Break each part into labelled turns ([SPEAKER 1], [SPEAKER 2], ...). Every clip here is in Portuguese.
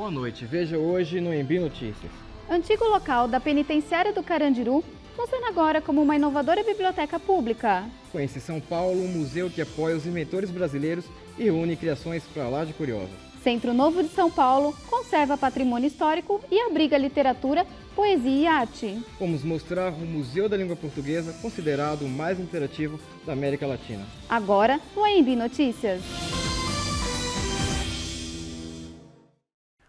[SPEAKER 1] Boa noite, veja hoje no Embi Notícias.
[SPEAKER 2] Antigo local da penitenciária do Carandiru funciona agora como uma inovadora biblioteca pública.
[SPEAKER 1] Conhece São Paulo, um museu que apoia os inventores brasileiros e reúne criações para lá de curiosas.
[SPEAKER 2] Centro Novo de São Paulo conserva patrimônio histórico e abriga literatura, poesia e arte.
[SPEAKER 1] Vamos mostrar o Museu da Língua Portuguesa, considerado o mais interativo da América Latina.
[SPEAKER 2] Agora no Embi Notícias.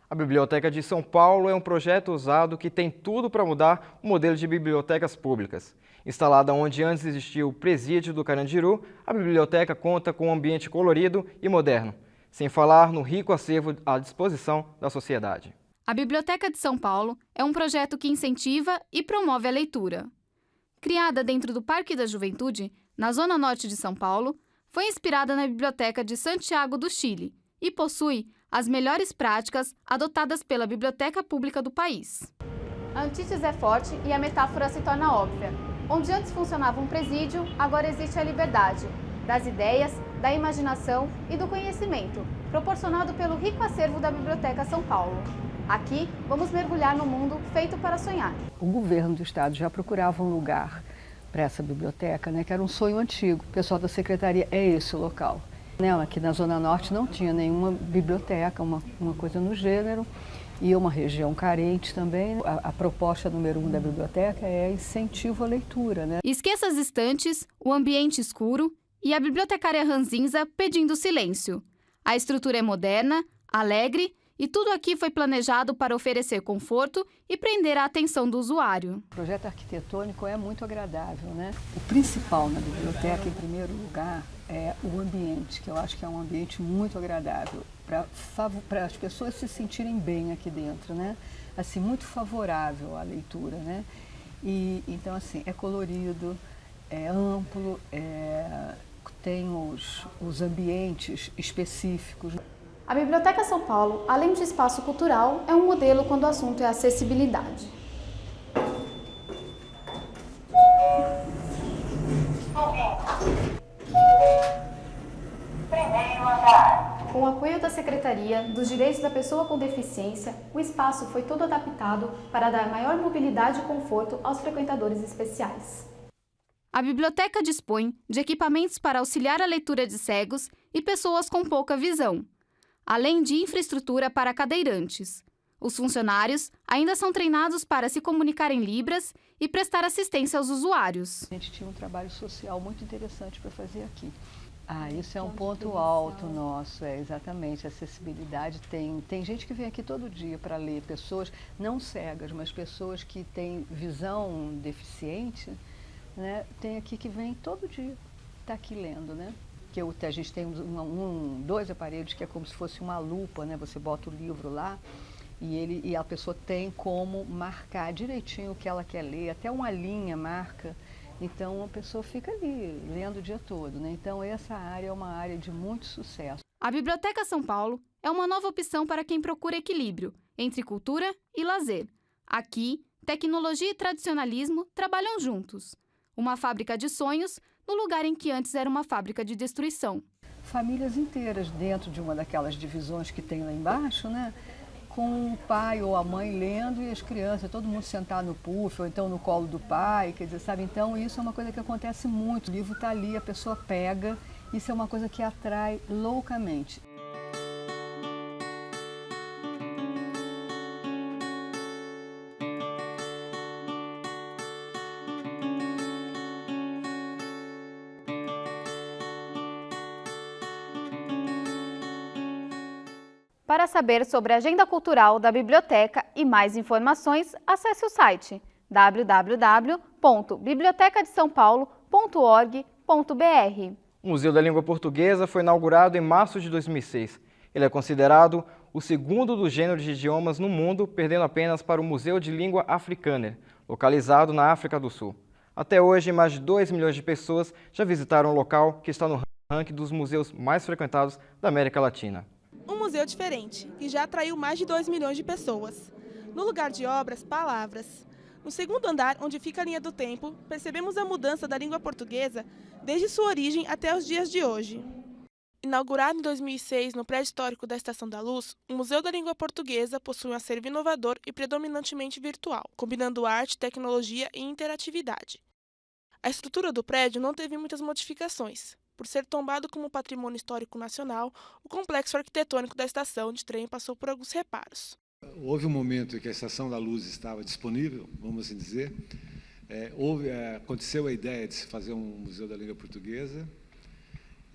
[SPEAKER 1] A Biblioteca de São Paulo é um projeto ousado que tem tudo para mudar o modelo de bibliotecas públicas. Instalada onde antes existia o Presídio do Carandiru, a biblioteca conta com um ambiente colorido e moderno, sem falar no rico acervo à disposição da sociedade.
[SPEAKER 2] A Biblioteca de São Paulo é um projeto que incentiva e promove a leitura. Criada dentro do Parque da Juventude, na zona norte de São Paulo, foi inspirada na Biblioteca de Santiago do Chile e possui as melhores práticas adotadas pela biblioteca pública do país. A antítese é forte e a metáfora se torna óbvia. Onde antes funcionava um presídio, agora existe a liberdade das ideias, da imaginação e do conhecimento, proporcionado pelo rico acervo da Biblioteca São Paulo. Aqui, vamos mergulhar no mundo feito para sonhar.
[SPEAKER 3] O governo do estado já procurava um lugar para essa biblioteca, que era um sonho antigo. O pessoal da secretaria é esse o local. Aqui na Zona Norte não tinha nenhuma biblioteca, uma coisa no gênero, e uma região carente também. A proposta número 1 da biblioteca é incentivo à leitura.
[SPEAKER 2] Esqueça as estantes, o ambiente escuro e a bibliotecária ranzinza pedindo silêncio. A estrutura é moderna, alegre e tudo aqui foi planejado para oferecer conforto e prender a atenção do usuário.
[SPEAKER 3] O projeto arquitetônico é muito agradável, O principal na biblioteca, em primeiro lugar, é o ambiente, que eu acho que é um ambiente muito agradável para as pessoas se sentirem bem aqui dentro, Assim, muito favorável à leitura, E então assim, é colorido, é amplo, tem os ambientes específicos.
[SPEAKER 2] A Biblioteca São Paulo, além de espaço cultural, é um modelo quando o assunto é acessibilidade. Com o apoio da Secretaria dos Direitos da Pessoa com Deficiência, o espaço foi todo adaptado para dar maior mobilidade e conforto aos frequentadores especiais. A biblioteca dispõe de equipamentos para auxiliar a leitura de cegos e pessoas com pouca visão, além de infraestrutura para cadeirantes. Os funcionários ainda são treinados para se comunicar em libras e prestar assistência aos usuários.
[SPEAKER 3] A gente tinha um trabalho social muito interessante para fazer aqui. Isso é um ponto alto nosso, exatamente, a acessibilidade. Tem gente que vem aqui todo dia para ler, pessoas não cegas, mas pessoas que têm visão deficiente, tem aqui que vem todo dia, está aqui lendo, Que a gente tem dois aparelhos que é como se fosse uma lupa, Você bota o livro lá e a pessoa tem como marcar direitinho o que ela quer ler, até uma linha marca. Então, a pessoa fica ali, lendo o dia todo, Então, essa área é uma área de muito sucesso.
[SPEAKER 2] A Biblioteca São Paulo é uma nova opção para quem procura equilíbrio entre cultura e lazer. Aqui, tecnologia e tradicionalismo trabalham juntos. Uma fábrica de sonhos no lugar em que antes era uma fábrica de destruição.
[SPEAKER 3] Famílias inteiras dentro de uma daquelas divisões que tem lá embaixo, com o pai ou a mãe lendo e as crianças, todo mundo sentado no puff ou então no colo do pai, quer dizer, sabe? Então isso é uma coisa que acontece muito. O livro está ali, a pessoa pega, isso é uma coisa que atrai loucamente.
[SPEAKER 2] Para saber sobre a agenda cultural da biblioteca e mais informações, acesse o site www.bibliotecadesaopaulo.org.br.
[SPEAKER 1] O Museu da Língua Portuguesa foi inaugurado em março de 2006. Ele é considerado o segundo do gênero de idiomas no mundo, perdendo apenas para o Museu de Língua Africâner, localizado na África do Sul. Até hoje, mais de 2 milhões de pessoas já visitaram o local, que está no ranking dos museus mais frequentados da América Latina.
[SPEAKER 4] Um museu diferente, que já atraiu mais de 2 milhões de pessoas. No lugar de obras, palavras. No segundo andar, onde fica a linha do tempo, percebemos a mudança da língua portuguesa desde sua origem até os dias de hoje. Inaugurado em 2006 no prédio histórico da Estação da Luz, o Museu da Língua Portuguesa possui um acervo inovador e predominantemente virtual, combinando arte, tecnologia e interatividade. A estrutura do prédio não teve muitas modificações. Por ser tombado como patrimônio histórico nacional, o complexo arquitetônico da estação de trem passou por alguns reparos.
[SPEAKER 5] Houve um momento em que a Estação da Luz estava disponível, vamos assim dizer. Aconteceu a ideia de se fazer um Museu da Língua Portuguesa.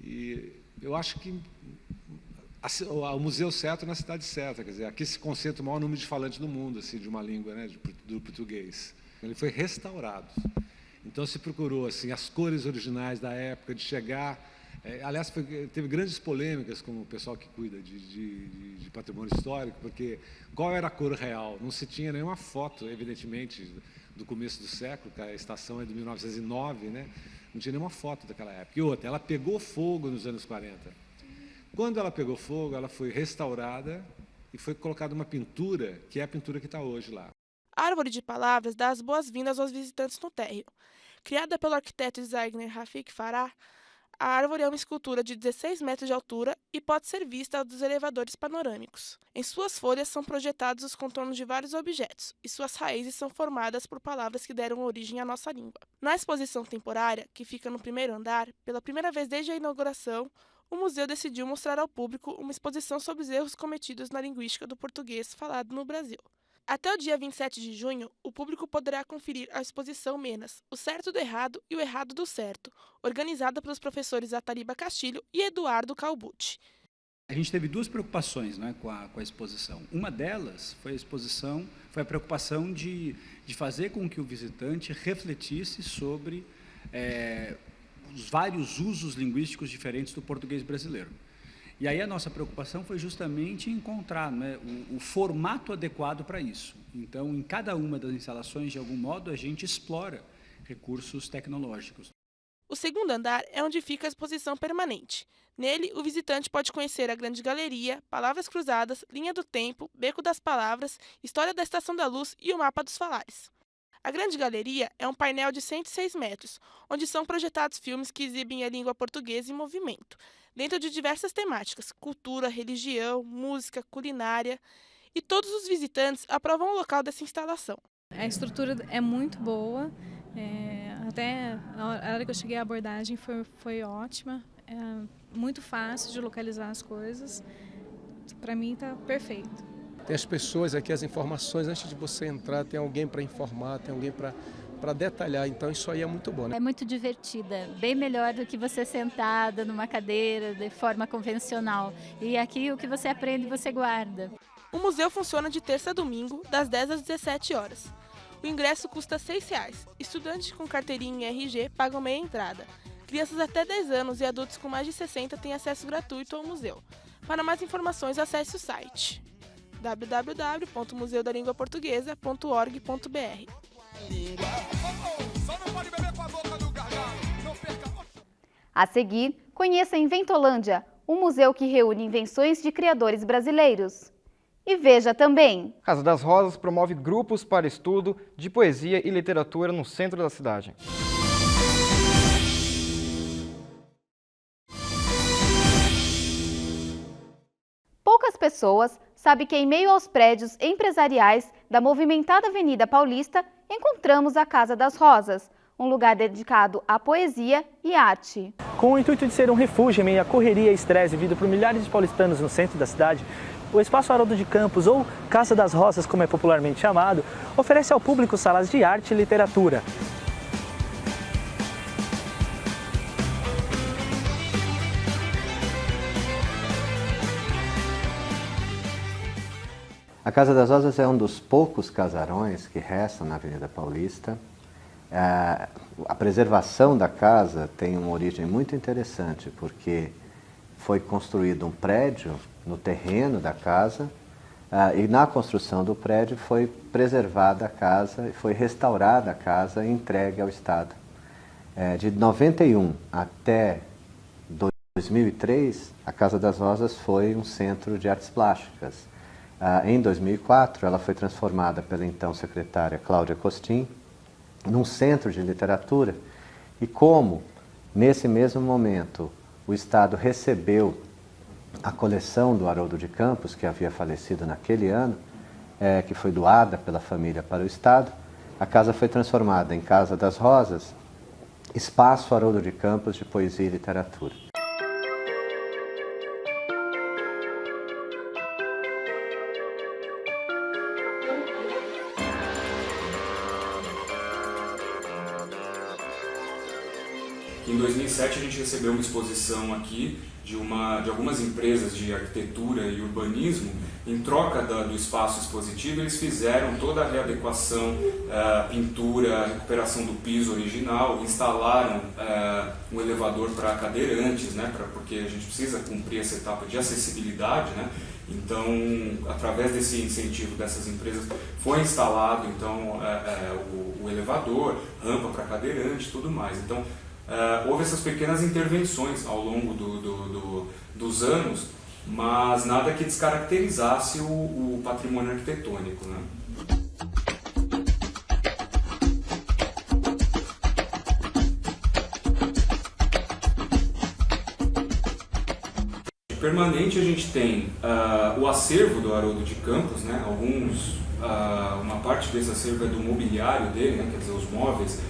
[SPEAKER 5] E eu acho que o museu certo na cidade certa, quer dizer, aqui se concentra o maior número de falantes do mundo, assim, de uma língua, né, do português. Ele foi restaurado. Então se procurou assim as cores originais da época, de chegar. Aliás, teve grandes polêmicas com o pessoal que cuida de patrimônio histórico, porque qual era a cor real? Não se tinha nenhuma foto, evidentemente, do começo do século, que a estação é de 1909, né? Não tinha nenhuma foto daquela época. E outra, ela pegou fogo nos anos 40. Quando ela pegou fogo, ela foi restaurada e foi colocada uma pintura, que é a pintura que está hoje lá.
[SPEAKER 4] A Árvore de Palavras dá as boas-vindas aos visitantes no térreo. Criada pelo arquiteto e designer Rafik Farah, a árvore é uma escultura de 16 metros de altura e pode ser vista dos elevadores panorâmicos. Em suas folhas são projetados os contornos de vários objetos, e suas raízes são formadas por palavras que deram origem à nossa língua. Na exposição temporária, que fica no primeiro andar, pela primeira vez desde a inauguração, o museu decidiu mostrar ao público uma exposição sobre os erros cometidos na linguística do português falado no Brasil. Até o dia 27 de junho, o público poderá conferir a exposição Menas, o certo do errado e o errado do certo, organizada pelos professores Ataliba Castilho e Eduardo Calbucci.
[SPEAKER 6] A gente teve duas preocupações, né, com a exposição. Uma delas foi a preocupação de fazer com que o visitante refletisse sobre os vários usos linguísticos diferentes do português brasileiro. E aí a nossa preocupação foi justamente encontrar, né, o formato adequado para isso. Então, em cada uma das instalações, de algum modo, a gente explora recursos tecnológicos.
[SPEAKER 4] O segundo andar é onde fica a exposição permanente. Nele, o visitante pode conhecer a Grande Galeria, Palavras Cruzadas, Linha do Tempo, Beco das Palavras, História da Estação da Luz e o Mapa dos Falares. A Grande Galeria é um painel de 106 metros, onde são projetados filmes que exibem a língua portuguesa em movimento, dentro de diversas temáticas, cultura, religião, música, culinária, e todos os visitantes aprovam o local dessa instalação.
[SPEAKER 7] A estrutura é muito boa, até a hora que eu cheguei a abordagem foi ótima, muito fácil de localizar as coisas, para mim está perfeito.
[SPEAKER 8] Tem as pessoas aqui, as informações, antes de você entrar, tem alguém para informar, tem alguém para detalhar, então isso aí é muito bom, né?
[SPEAKER 9] É muito divertida, bem melhor do que você sentada numa cadeira de forma convencional. E aqui o que você aprende, você guarda.
[SPEAKER 4] O museu funciona de terça a domingo, das 10 às 17 horas. O ingresso custa R$ 6. Estudantes com carteirinha e RG pagam meia entrada. Crianças até 10 anos e adultos com mais de 60 têm acesso gratuito ao museu. Para mais informações, acesse o site www.museudalinguaportuguesa.org.br.
[SPEAKER 2] A seguir, conheça a Inventolândia, um museu que reúne invenções de criadores brasileiros. E veja também:
[SPEAKER 1] Casa das Rosas promove grupos para estudo de poesia e literatura no centro da cidade.
[SPEAKER 2] poucas pessoas sabem que em meio aos prédios empresariais da movimentada Avenida Paulista encontramos a Casa das Rosas, um lugar dedicado à poesia e arte.
[SPEAKER 10] Com o intuito de ser um refúgio em meio à correria e estresse vivido por milhares de paulistanos no centro da cidade, o Espaço Haroldo de Campos, ou Casa das Rosas, como é popularmente chamado, oferece ao público salas de arte e literatura.
[SPEAKER 11] A Casa das Rosas é um dos poucos casarões que restam na Avenida Paulista. A preservação da casa tem uma origem muito interessante, porque foi construído um prédio no terreno da casa e na construção do prédio foi preservada a casa, foi restaurada a casa e entregue ao Estado. De 91 até 2003, a Casa das Rosas foi um centro de artes plásticas. Em 2004, ela foi transformada pela então secretária Cláudia Costin num centro de literatura e como, nesse mesmo momento, o Estado recebeu a coleção do Haroldo de Campos, que havia falecido naquele ano, que foi doada pela família para o Estado. A casa foi transformada em Casa das Rosas, Espaço Haroldo de Campos de Poesia e Literatura.
[SPEAKER 12] Em 2007 a gente recebeu uma exposição aqui de algumas empresas de arquitetura e urbanismo. Em troca do espaço expositivo, eles fizeram toda a readequação, pintura, recuperação do piso original, instalaram um elevador para cadeirantes, né, porque a gente precisa cumprir essa etapa de acessibilidade, né? Então, através desse incentivo dessas empresas, foi instalado então o elevador, rampa para cadeirante e tudo mais. Então, houve essas pequenas intervenções ao longo dos anos, mas nada que descaracterizasse o patrimônio arquitetônico, né? Permanente a gente tem o acervo do Haroldo de Campos, né? Uma parte desse acervo é do mobiliário dele, né? Quer dizer, os móveis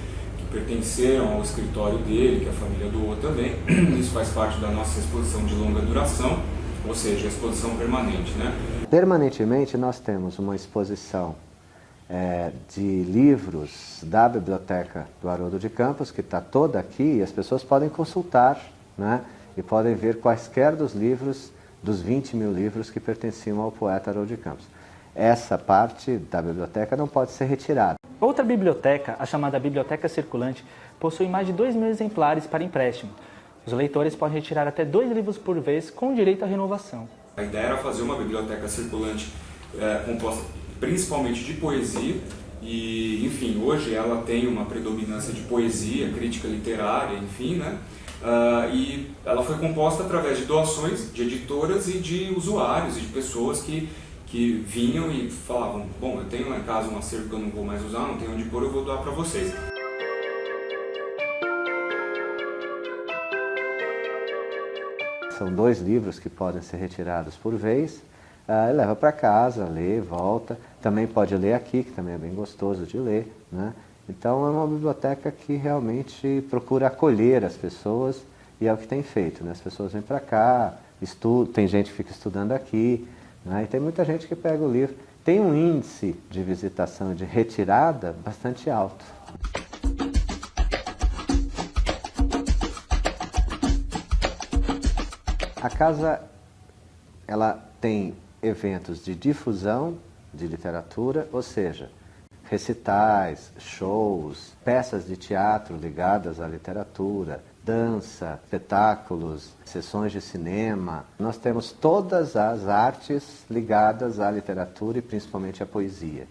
[SPEAKER 12] pertenceram ao escritório dele, que a família doou também. Isso faz parte da nossa exposição de longa duração, ou seja, a exposição permanente, né?
[SPEAKER 11] Permanentemente nós temos uma exposição de livros da biblioteca do Haroldo de Campos, que está toda aqui, e as pessoas podem consultar, né? E podem ver quaisquer dos livros, dos 20 mil livros que pertenciam ao poeta Haroldo de Campos. Essa parte da biblioteca não pode ser retirada.
[SPEAKER 10] Outra biblioteca, a chamada Biblioteca Circulante, possui mais de 2 mil exemplares para empréstimo. Os leitores podem retirar até 2 livros por vez com direito à renovação.
[SPEAKER 12] A ideia era fazer uma biblioteca circulante composta principalmente de poesia e, enfim, hoje ela tem uma predominância de poesia, crítica literária, enfim, né? E ela foi composta através de doações de editoras e de usuários e de pessoas que vinham e falavam, bom, eu tenho lá em casa um acervo que eu não vou mais usar, não tenho onde pôr, eu vou doar para vocês.
[SPEAKER 11] São 2 livros que podem ser retirados por vez, leva para casa, lê, volta, também pode ler aqui, que também é bem gostoso de ler, né? Então é uma biblioteca que realmente procura acolher as pessoas e é o que tem feito, né? As pessoas vêm para cá, estudam, tem gente que fica estudando aqui, né? E tem muita gente que pega o livro. Tem um índice de visitação e de retirada bastante alto. A casa ela tem eventos de difusão de literatura, ou seja, recitais, shows, peças de teatro ligadas à literatura, dança, espetáculos, sessões de cinema. Nós temos todas as artes ligadas à literatura e principalmente à poesia.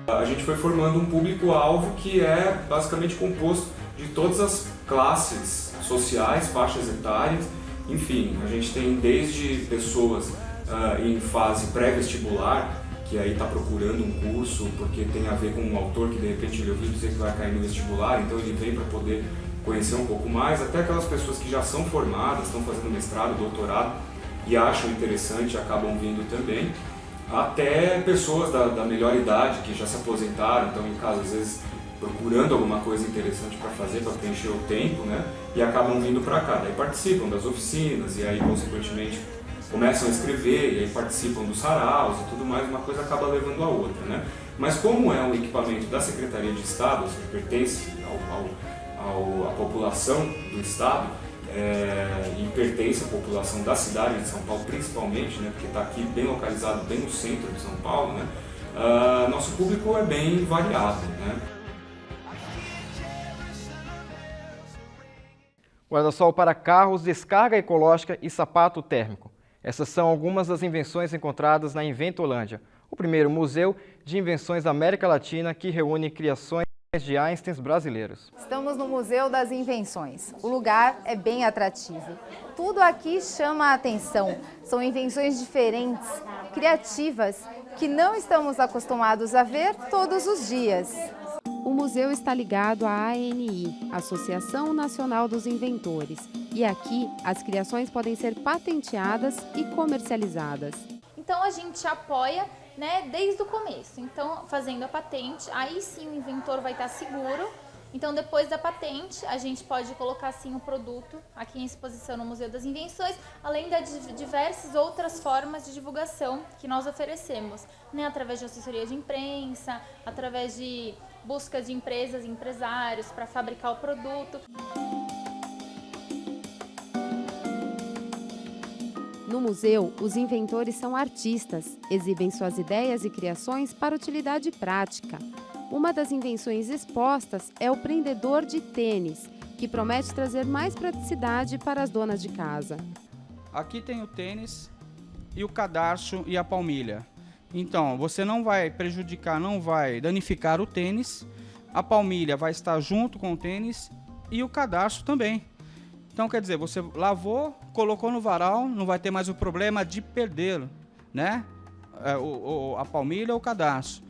[SPEAKER 12] A gente foi formando um público-alvo que é basicamente composto de todas as classes sociais, faixas etárias. Enfim, a gente tem desde pessoas em fase pré-vestibular, que aí está procurando um curso porque tem a ver com um autor que de repente ele ouviu dizer que vai cair no vestibular, então ele vem para poder conhecer um pouco mais, até aquelas pessoas que já são formadas, estão fazendo mestrado, doutorado e acham interessante e acabam vindo também, até pessoas da melhor idade que já se aposentaram, estão em casa às vezes procurando alguma coisa interessante para fazer, para preencher o tempo, né? E acabam vindo para cá, daí participam das oficinas e aí consequentemente começam a escrever e aí participam dos saraus e tudo mais, uma coisa acaba levando a outra, né? Mas como é um equipamento da Secretaria de Estado, que pertence à população do Estado, e pertence à população da cidade de São Paulo principalmente, né? Porque está aqui bem localizado, bem no centro de São Paulo, né? Nosso público é bem variado, né?
[SPEAKER 1] Guarda-sol para carros, descarga ecológica e sapato térmico. Essas são algumas das invenções encontradas na Inventolândia, o primeiro museu de invenções da América Latina que reúne criações de Einsteins brasileiros.
[SPEAKER 13] Estamos no Museu das Invenções. O lugar é bem atrativo. Tudo aqui chama a atenção. São invenções diferentes, criativas que não estamos acostumados a ver todos os dias.
[SPEAKER 14] O museu está ligado à ANI, Associação Nacional dos Inventores, e aqui as criações podem ser patenteadas e comercializadas.
[SPEAKER 15] Então a gente apoia, né, desde o começo. Então, fazendo a patente, aí sim o inventor vai estar seguro. Então, depois da patente, a gente pode colocar sim o produto aqui em exposição no Museu das Invenções, além de diversas outras formas de divulgação que nós oferecemos, né, através de assessoria de imprensa, através de busca de empresas e empresários para fabricar o produto.
[SPEAKER 14] No museu, os inventores são artistas, exibem suas ideias e criações para utilidade prática. Uma das invenções expostas é o prendedor de tênis, que promete trazer mais praticidade para as donas de casa.
[SPEAKER 16] Aqui tem o tênis e o cadarço e a palmilha. Então, você não vai prejudicar, não vai danificar o tênis, a palmilha vai estar junto com o tênis e o cadarço também. Então, quer dizer, você lavou, colocou no varal, não vai ter mais o problema de perdê-lo, né? A palmilha ou o cadarço.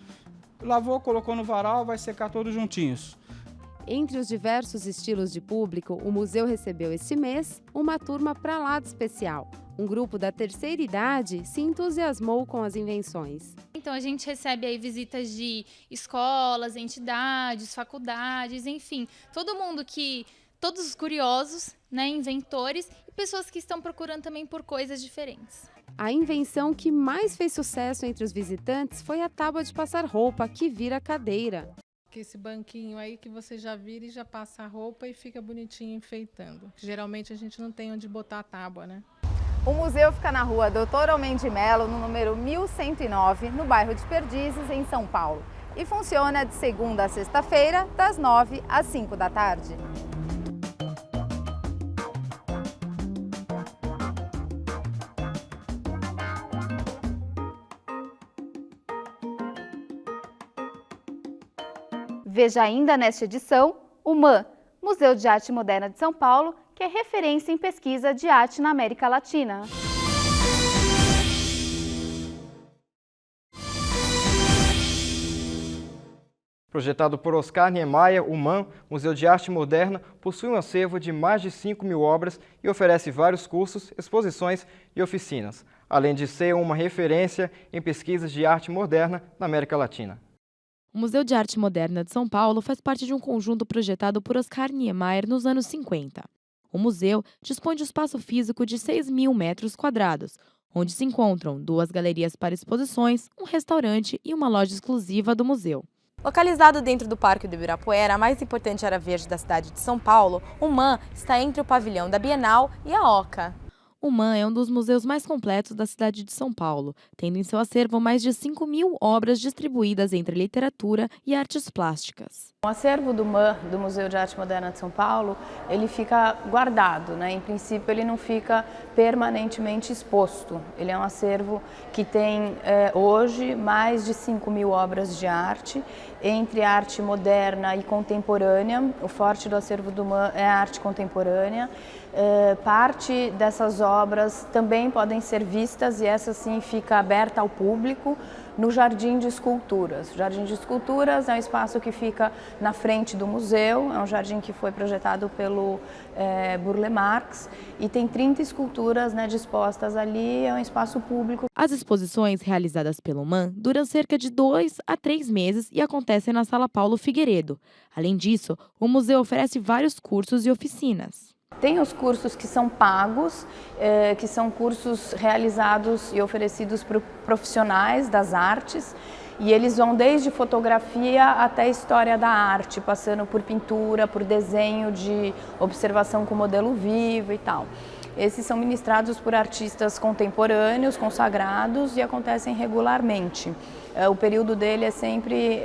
[SPEAKER 16] Lavou, colocou no varal, vai secar todos juntinhos.
[SPEAKER 14] Entre os diversos estilos de público, o museu recebeu este mês uma turma para lá de especial. Um grupo da terceira idade se entusiasmou com as invenções.
[SPEAKER 15] Então a gente recebe aí visitas de escolas, entidades, faculdades, enfim, todos os curiosos, né, inventores e pessoas que estão procurando também por coisas diferentes.
[SPEAKER 14] A invenção que mais fez sucesso entre os visitantes foi a tábua de passar roupa, que vira cadeira.
[SPEAKER 17] Esse banquinho aí que você já vira e já passa a roupa e fica bonitinho enfeitando. Geralmente a gente não tem onde botar a tábua, né?
[SPEAKER 13] O museu fica na rua Doutor Almeida de Mello, no número 1109, no bairro de Perdizes, em São Paulo. E funciona de segunda a sexta-feira, das 9 às 5 da tarde. Veja ainda nesta edição o MAN, Museu de Arte Moderna de São Paulo, que é referência em pesquisa de arte na América Latina.
[SPEAKER 1] Projetado por Oscar Niemeyer, o MAN, Museu de Arte Moderna, possui um acervo de mais de 5.000 obras e oferece vários cursos, exposições e oficinas, além de ser uma referência em pesquisas de arte moderna na América Latina.
[SPEAKER 18] O Museu de Arte Moderna de São Paulo faz parte de um conjunto projetado por Oscar Niemeyer nos anos 50. O museu dispõe de espaço físico de 6.000 metros quadrados, onde se encontram 2 galerias para exposições, um restaurante e uma loja exclusiva do museu.
[SPEAKER 19] Localizado dentro do Parque do Ibirapuera, a mais importante área verde da cidade de São Paulo, o MAN está entre o pavilhão da Bienal e a OCA.
[SPEAKER 18] O MAN é um dos museus mais completos da cidade de São Paulo, tendo em seu acervo mais de 5.000 obras distribuídas entre literatura e artes plásticas.
[SPEAKER 20] O acervo do MAN, do Museu de Arte Moderna de São Paulo, ele fica guardado, né? Em princípio ele não fica permanentemente exposto. Ele é um acervo que tem hoje mais de 5.000 obras de arte, entre arte moderna e contemporânea. O forte do acervo do MAN é a arte contemporânea. Parte dessas obras também podem ser vistas, e essa sim fica aberta ao público, no Jardim de Esculturas. O Jardim de Esculturas é um espaço que fica na frente do museu, é um jardim que foi projetado pelo Burle Marx e tem 30 esculturas, né, dispostas ali, é um espaço público.
[SPEAKER 18] As exposições realizadas pelo MAN duram cerca de 2 a 3 meses e acontecem na Sala Paulo Figueiredo. Além disso, o museu oferece vários cursos e oficinas.
[SPEAKER 20] Tem os cursos que são pagos, que são cursos realizados e oferecidos por profissionais das artes, e eles vão desde fotografia até história da arte, passando por pintura, por desenho de observação com modelo vivo e tal. Esses são ministrados por artistas contemporâneos, consagrados, e acontecem regularmente. O período dele é sempre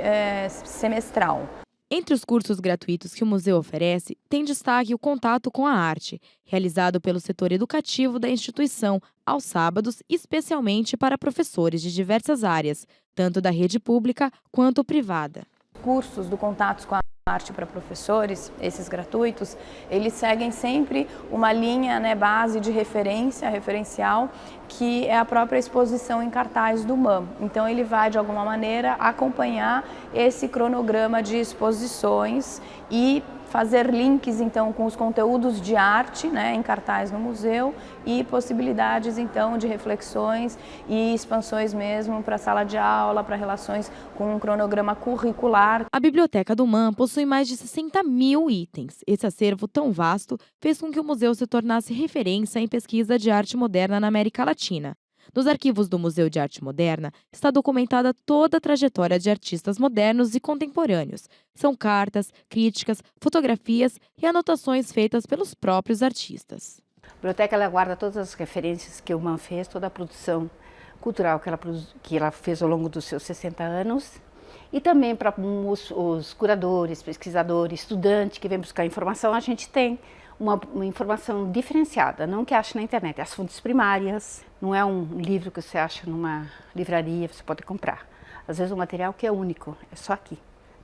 [SPEAKER 20] semestral.
[SPEAKER 18] Entre os cursos gratuitos que o museu oferece, tem destaque o Contato com a Arte, realizado pelo setor educativo da instituição, aos sábados, especialmente para professores de diversas áreas, tanto da rede pública quanto privada.
[SPEAKER 20] Cursos do Contato com a Arte Arte para professores, esses gratuitos, eles seguem sempre uma linha, né, base de referência, referencial, que é a própria exposição em cartaz do MAM. Então ele vai, de alguma maneira, acompanhar esse cronograma de exposições e fazer links, então, com os conteúdos de arte, né, em cartaz no museu e possibilidades, então, de reflexões e expansões mesmo para a sala de aula, para relações com um cronograma curricular.
[SPEAKER 18] A biblioteca do MAM possui mais de 60 mil itens. Esse acervo tão vasto fez com que o museu se tornasse referência em pesquisa de arte moderna na América Latina. Nos arquivos do Museu de Arte Moderna está documentada toda a trajetória de artistas modernos e contemporâneos. São cartas, críticas, fotografias e anotações feitas pelos próprios artistas.
[SPEAKER 21] A biblioteca ela guarda todas as referências que o MAM fez, toda a produção cultural que ela fez ao longo dos seus 60 anos. E também para os curadores, pesquisadores, estudantes que vêm buscar informação, a gente tem uma informação diferenciada, não que ache na internet, as fontes primárias, não é um livro que você acha numa livraria, você pode comprar. Às vezes um material que é único, é só aqui,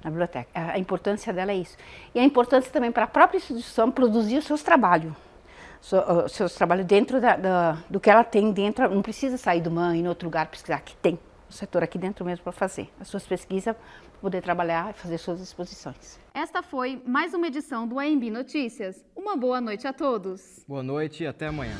[SPEAKER 21] na biblioteca. A importância dela é isso. E a importância também para a própria instituição produzir os seus trabalhos. Os seus trabalhos dentro do que ela tem dentro, não precisa sair do MAM e em outro lugar pesquisar, que tem o setor aqui dentro mesmo para fazer as suas pesquisas, poder trabalhar e fazer suas exposições.
[SPEAKER 2] Esta foi mais uma edição do AMB Notícias. Uma boa noite a todos.
[SPEAKER 1] Boa noite e até amanhã.